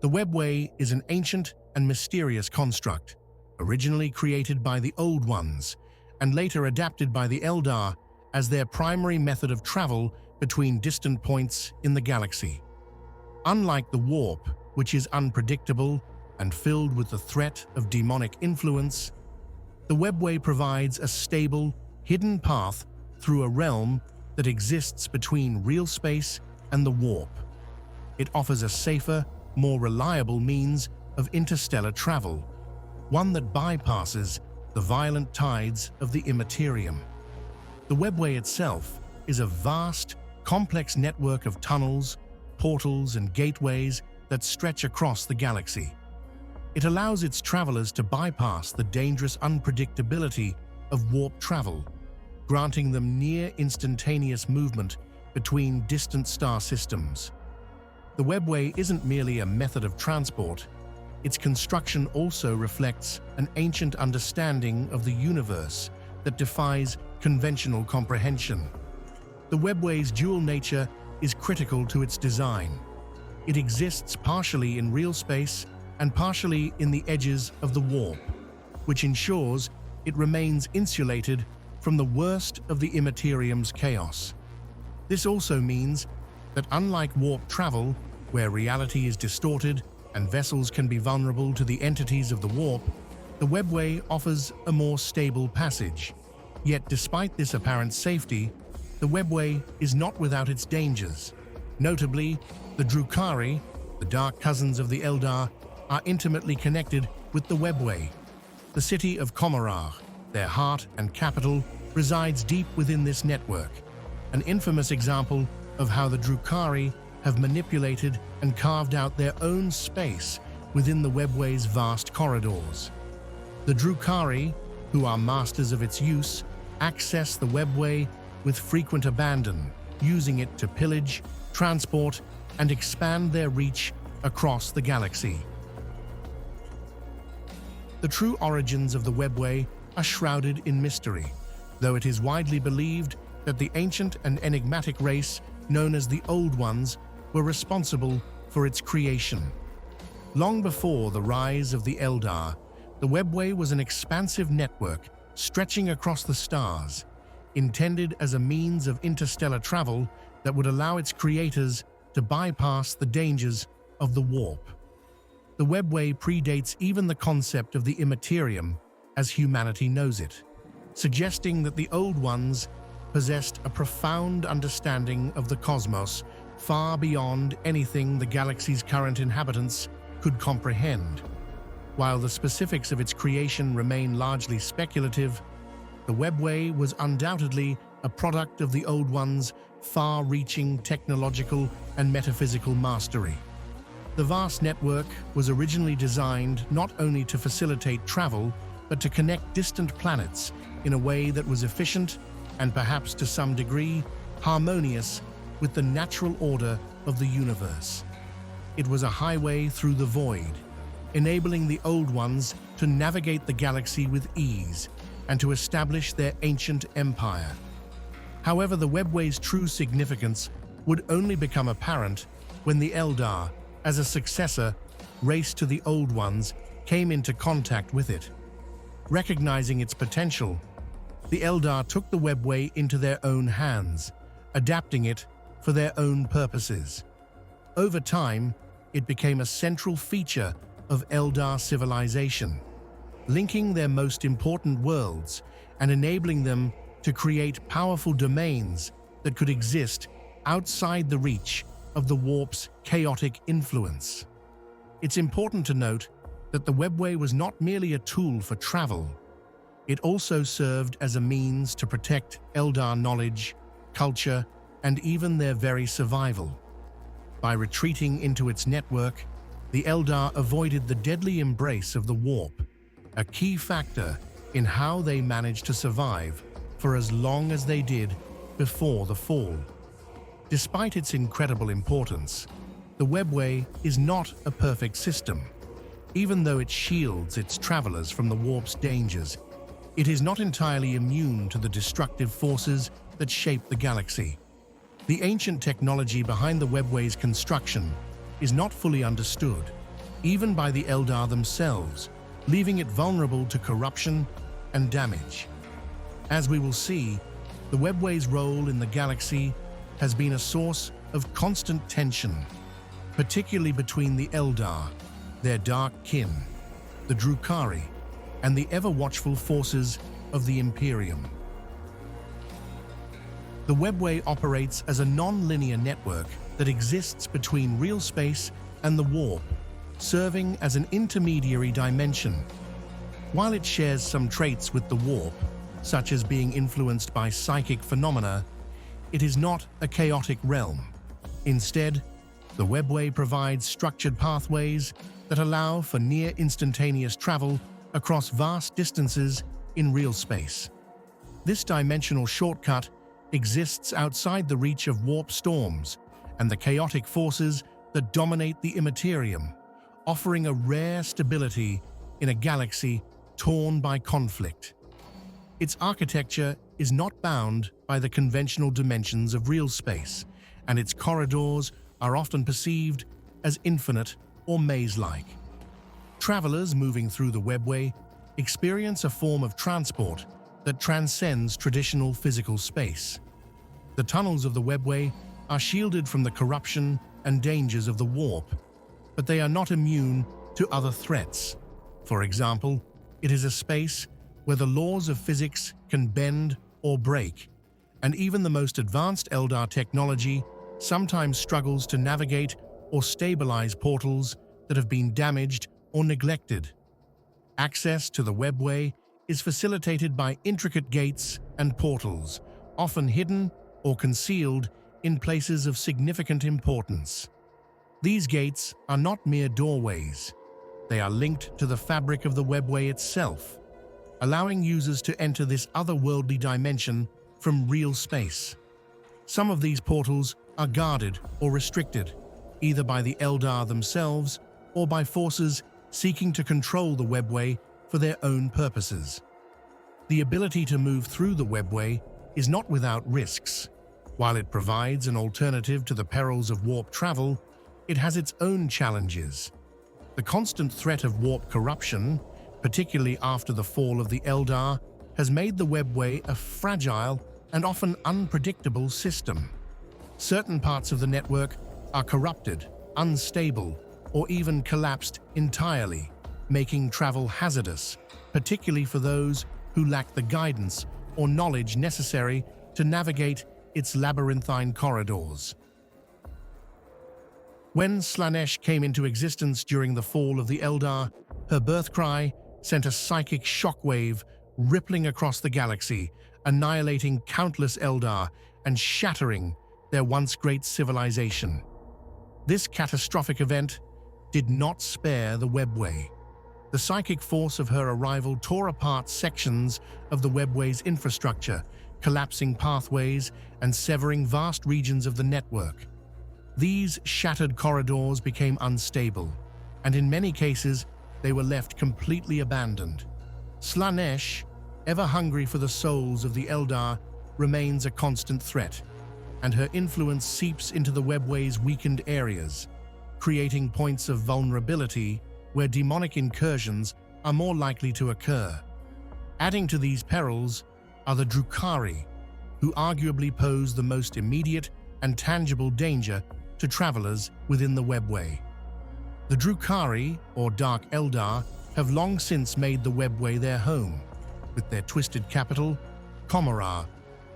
The Webway is an ancient and mysterious construct, originally created by the Old Ones and later adapted by the Eldar as their primary method of travel between distant points in the galaxy. Unlike the warp, which is unpredictable and filled with the threat of demonic influence, the Webway provides a stable, hidden path through a realm that exists between real space and the warp. It offers a safer, more reliable means of interstellar travel, one that bypasses the violent tides of the immaterium. The Webway itself is a vast, complex network of tunnels, portals, and gateways that stretch across the galaxy. It allows its travelers to bypass the dangerous unpredictability of warp travel, granting them near instantaneous movement between distant star systems. The Webway isn't merely a method of transport. Its construction also reflects an ancient understanding of the universe that defies conventional comprehension. The Webway's dual nature is critical to its design. It exists partially in real space and partially in the edges of the warp, which ensures it remains insulated from the worst of the immaterium's chaos. This also means that unlike warp travel, where reality is distorted and vessels can be vulnerable to the entities of the warp, the Webway offers a more stable passage. Yet despite this apparent safety, the Webway is not without its dangers. Notably, the Drukhari, the dark cousins of the Eldar, are intimately connected with the Webway. The city of Komarah, their heart and capital, resides deep within this network, an infamous example of how the Drukhari have manipulated and carved out their own space within the Webway's vast corridors. The Drukhari, who are masters of its use, access the Webway with frequent abandon, using it to pillage, transport, and expand their reach across the galaxy. The true origins of the Webway are shrouded in mystery, though it is widely believed that the ancient and enigmatic race known as the Old Ones were responsible for its creation. Long before the rise of the Eldar, the Webway was an expansive network stretching across the stars, intended as a means of interstellar travel that would allow its creators to bypass the dangers of the warp. The Webway predates even the concept of the immaterium as humanity knows it, suggesting that the Old Ones possessed a profound understanding of the cosmos far beyond anything the galaxy's current inhabitants could comprehend. While the specifics of its creation remain largely speculative, the Webway was undoubtedly a product of the Old Ones' far-reaching technological and metaphysical mastery. The vast network was originally designed not only to facilitate travel, but to connect distant planets in a way that was efficient and perhaps to some degree harmonious with the natural order of the universe. It was a highway through the void, enabling the Old Ones to navigate the galaxy with ease and to establish their ancient empire. However, the Webway's true significance would only become apparent when the Eldar, as a successor race to the Old Ones, came into contact with it. Recognizing its potential, the Eldar took the Webway into their own hands, adapting it for their own purposes. Over time, it became a central feature of Eldar civilization, linking their most important worlds and enabling them to create powerful domains that could exist outside the reach of the warp's chaotic influence. It's important to note that the Webway was not merely a tool for travel. It also served as a means to protect Eldar knowledge, culture, and even their very survival. By retreating into its network, the Eldar avoided the deadly embrace of the warp, a key factor in how they managed to survive for as long as they did before the fall. Despite its incredible importance, the Webway is not a perfect system. Even though it shields its travelers from the warp's dangers, it is not entirely immune to the destructive forces that shape the galaxy. The ancient technology behind the Webway's construction is not fully understood, even by the Eldar themselves, leaving it vulnerable to corruption and damage. As we will see, the Webway's role in the galaxy has been a source of constant tension, particularly between the Eldar, their dark kin, the Drukhari, and the ever-watchful forces of the Imperium. The Webway operates as a non-linear network that exists between real space and the warp, serving as an intermediary dimension. While it shares some traits with the warp, such as being influenced by psychic phenomena, it is not a chaotic realm. Instead, the Webway provides structured pathways that allow for near-instantaneous travel across vast distances in real space. This dimensional shortcut exists outside the reach of warp storms and the chaotic forces that dominate the immaterium, offering a rare stability in a galaxy torn by conflict. Its architecture is not bound by the conventional dimensions of real space, and its corridors are often perceived as infinite or maze-like. Travelers moving through the Webway experience a form of transport that transcends traditional physical space. The tunnels of the Webway are shielded from the corruption and dangers of the warp, but they are not immune to other threats. For example, it is a space where the laws of physics can bend or break, and even the most advanced Eldar technology sometimes struggles to navigate or stabilize portals that have been damaged or neglected. Access to the Webway is facilitated by intricate gates and portals, often hidden or concealed in places of significant importance. These gates are not mere doorways. They are linked to the fabric of the Webway itself, allowing users to enter this otherworldly dimension from real space. Some of these portals are guarded or restricted, either by the Eldar themselves or by forces seeking to control the Webway for their own purposes. The ability to move through the Webway is not without risks. While it provides an alternative to the perils of warp travel, it has its own challenges. The constant threat of warp corruption, particularly after the fall of the Eldar, has made the Webway a fragile and often unpredictable system. Certain parts of the network are corrupted, unstable, or even collapsed entirely, making travel hazardous, particularly for those who lack the guidance or knowledge necessary to navigate its labyrinthine corridors. When Slaanesh came into existence during the fall of the Eldar, her birth cry sent a psychic shockwave rippling across the galaxy, annihilating countless Eldar and shattering their once great civilization. This catastrophic event did not spare the Webway. The psychic force of her arrival tore apart sections of the Webway's infrastructure, collapsing pathways and severing vast regions of the network. These shattered corridors became unstable, and in many cases, they were left completely abandoned. Slaanesh, ever hungry for the souls of the Eldar, remains a constant threat, and her influence seeps into the Webway's weakened areas, creating points of vulnerability where demonic incursions are more likely to occur. Adding to these perils are the Drukhari, who arguably pose the most immediate and tangible danger to travelers within the Webway. The Drukhari, or Dark Eldar, have long since made the Webway their home, with their twisted capital, Commorragh,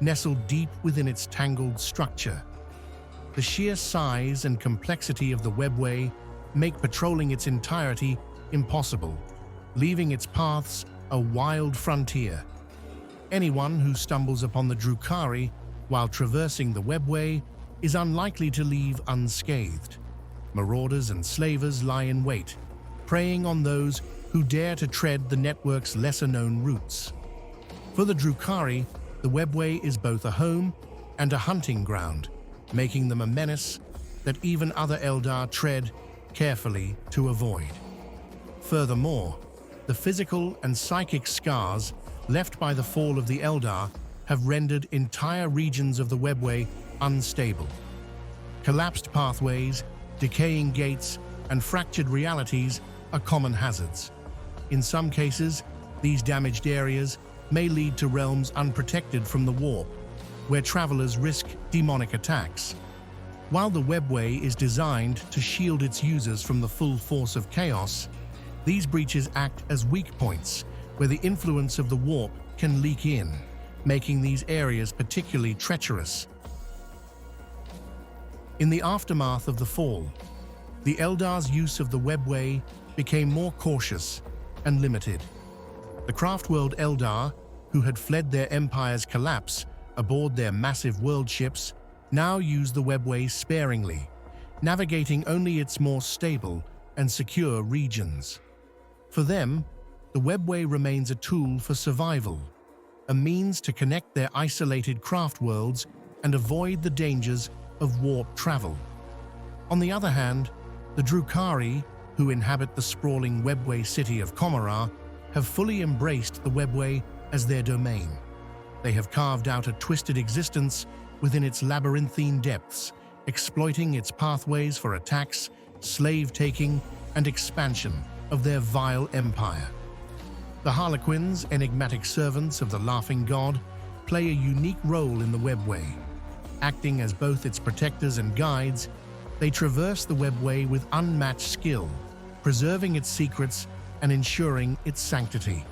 nestled deep within its tangled structure. The sheer size and complexity of the Webway make patrolling its entirety impossible, leaving its paths a wild frontier. Anyone who stumbles upon the Drukhari while traversing the Webway is unlikely to leave unscathed. Marauders and slavers lie in wait, preying on those who dare to tread the network's lesser-known routes. For the Drukhari, the Webway is both a home and a hunting ground, making them a menace that even other Eldar tread carefully to avoid. Furthermore, the physical and psychic scars left by the fall of the Eldar have rendered entire regions of the Webway unstable. Collapsed pathways, decaying gates, and fractured realities are common hazards. In some cases, these damaged areas may lead to realms unprotected from the warp, where travelers risk demonic attacks. While the Webway is designed to shield its users from the full force of chaos, these breaches act as weak points where the influence of the warp can leak in, making these areas particularly treacherous. In the aftermath of the fall, the Eldar's use of the Webway became more cautious and limited. The craft-world Eldar, who had fled their empire's collapse aboard their massive world ships, now use the Webway sparingly, navigating only its more stable and secure regions. For them, the Webway remains a tool for survival, a means to connect their isolated craft worlds and avoid the dangers of warp travel. On the other hand, the Drukhari, who inhabit the sprawling Webway city of Komara, have fully embraced the Webway as their domain. They have carved out a twisted existence within its labyrinthine depths, exploiting its pathways for attacks, slave-taking, and expansion of their vile empire. The Harlequins, enigmatic servants of the Laughing God, play a unique role in the Webway. Acting as both its protectors and guides, they traverse the Webway with unmatched skill, preserving its secrets and ensuring its sanctity.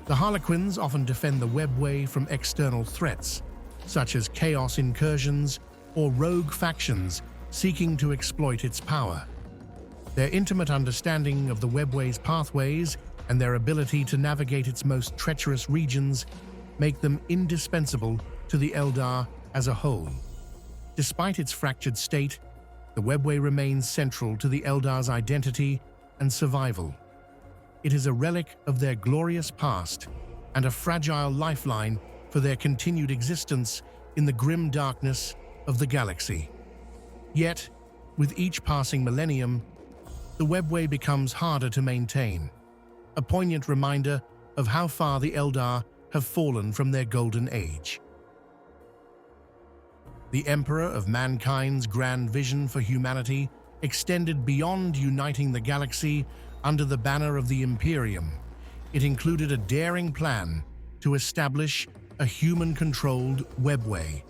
The Harlequins often defend the Webway from external threats, such as chaos incursions or rogue factions seeking to exploit its power. Their intimate understanding of the Webway's pathways and their ability to navigate its most treacherous regions make them indispensable to the Eldar as a whole. Despite its fractured state, the Webway remains central to the Eldar's identity and survival. It is a relic of their glorious past and a fragile lifeline for their continued existence in the grim darkness of the galaxy. Yet, with each passing millennium, the Webway becomes harder to maintain, a poignant reminder of how far the Eldar have fallen from their golden age. The Emperor of Mankind's grand vision for humanity extended beyond uniting the galaxy under the banner of the Imperium. It included a daring plan to establish a human-controlled Webway.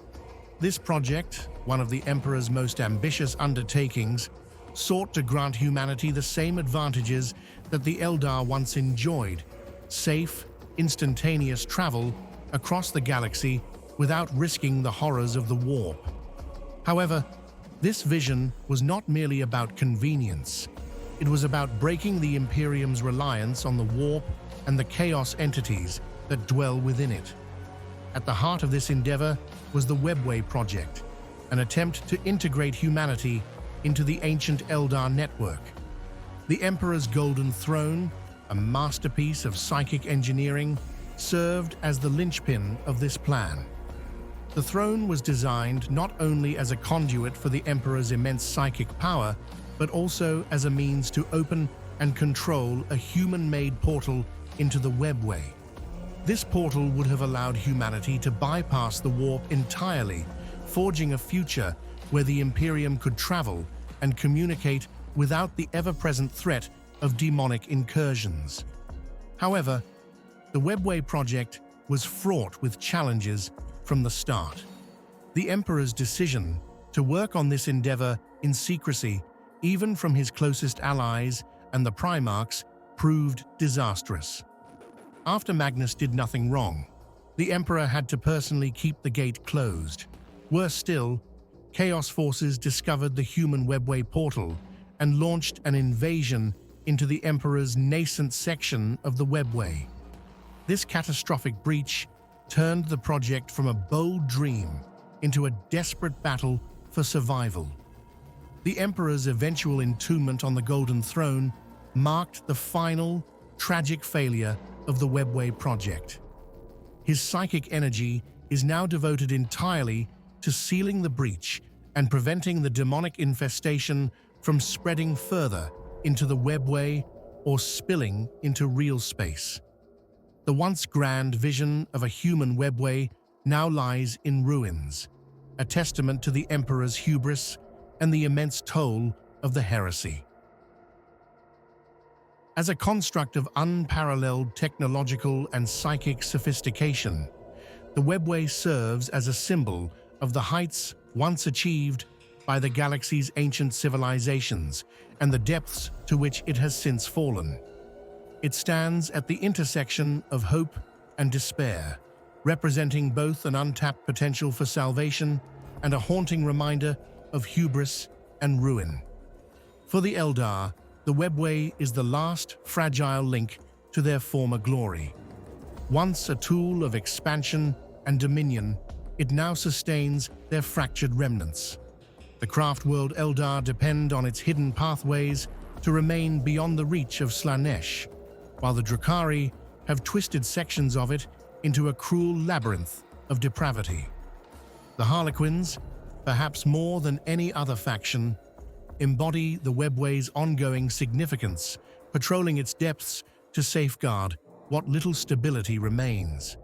This project, one of the Emperor's most ambitious undertakings, sought to grant humanity the same advantages that the Eldar once enjoyed: safe, instantaneous travel across the galaxy without risking the horrors of the warp. However, this vision was not merely about convenience. It was about breaking the Imperium's reliance on the warp and the chaos entities that dwell within it. At the heart of this endeavor was the Webway project, an attempt to integrate humanity into the ancient Eldar network. The Emperor's Golden Throne, a masterpiece of psychic engineering, served as the linchpin of this plan. The throne was designed not only as a conduit for the Emperor's immense psychic power, but also as a means to open and control a human-made portal into the Webway. This portal would have allowed humanity to bypass the warp entirely, forging a future where the Imperium could travel and communicate without the ever-present threat of demonic incursions. However, the Webway project was fraught with challenges from the start. The Emperor's decision to work on this endeavor in secrecy, even from his closest allies and the Primarchs, proved disastrous. After Magnus did nothing wrong, the Emperor had to personally keep the gate closed. Worse still, Chaos forces discovered the human Webway portal and launched an invasion into the Emperor's nascent section of the Webway. This catastrophic breach turned the project from a bold dream into a desperate battle for survival. The Emperor's eventual entombment on the Golden Throne marked the final, tragic failure of the Webway project. His psychic energy is now devoted entirely to sealing the breach and preventing the demonic infestation from spreading further into the Webway or spilling into real space. The once grand vision of a human Webway now lies in ruins, a testament to the Emperor's hubris and the immense toll of the heresy. As a construct of unparalleled technological and psychic sophistication, the Webway serves as a symbol of the heights once achieved by the galaxy's ancient civilizations and the depths to which it has since fallen. It stands at the intersection of hope and despair, representing both an untapped potential for salvation and a haunting reminder of hubris and ruin. For the Eldar, the Webway is the last fragile link to their former glory. Once a tool of expansion and dominion, it now sustains their fractured remnants. The craft world Eldar depend on its hidden pathways to remain beyond the reach of Slaanesh, while the Drukhari have twisted sections of it into a cruel labyrinth of depravity. The Harlequins, perhaps more than any other faction, embody the Webway's ongoing significance, patrolling its depths to safeguard what little stability remains.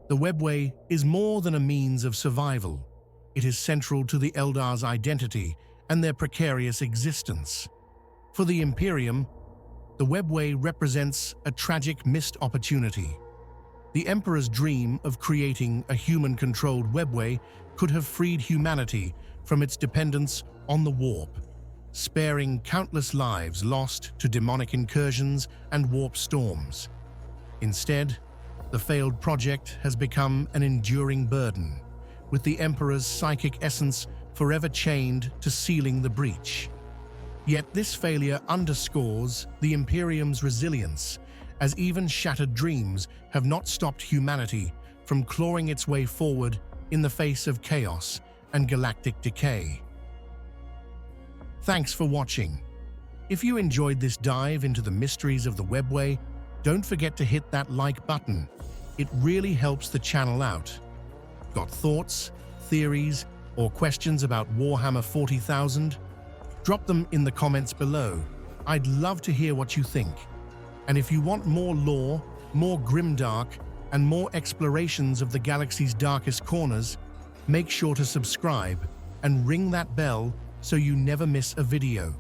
The Webway is more than a means of survival. It is central to the Eldar's identity and their precarious existence. For the Imperium, the Webway represents a tragic missed opportunity. The Emperor's dream of creating a human-controlled Webway could have freed humanity from its dependence on the warp, sparing countless lives lost to demonic incursions and warp storms. Instead, the failed project has become an enduring burden, with the Emperor's psychic essence forever chained to sealing the breach. Yet this failure underscores the Imperium's resilience, as even shattered dreams have not stopped humanity from clawing its way forward in the face of chaos and galactic decay. Thanks for watching. If you enjoyed this dive into the mysteries of the Webway, don't forget to hit that like button. It really helps the channel out. Got thoughts, theories, or questions about Warhammer 40,000? Drop them in the comments below. I'd love to hear what you think. And if you want more lore, more grimdark, and more explorations of the galaxy's darkest corners, make sure to subscribe and ring that bell so you never miss a video.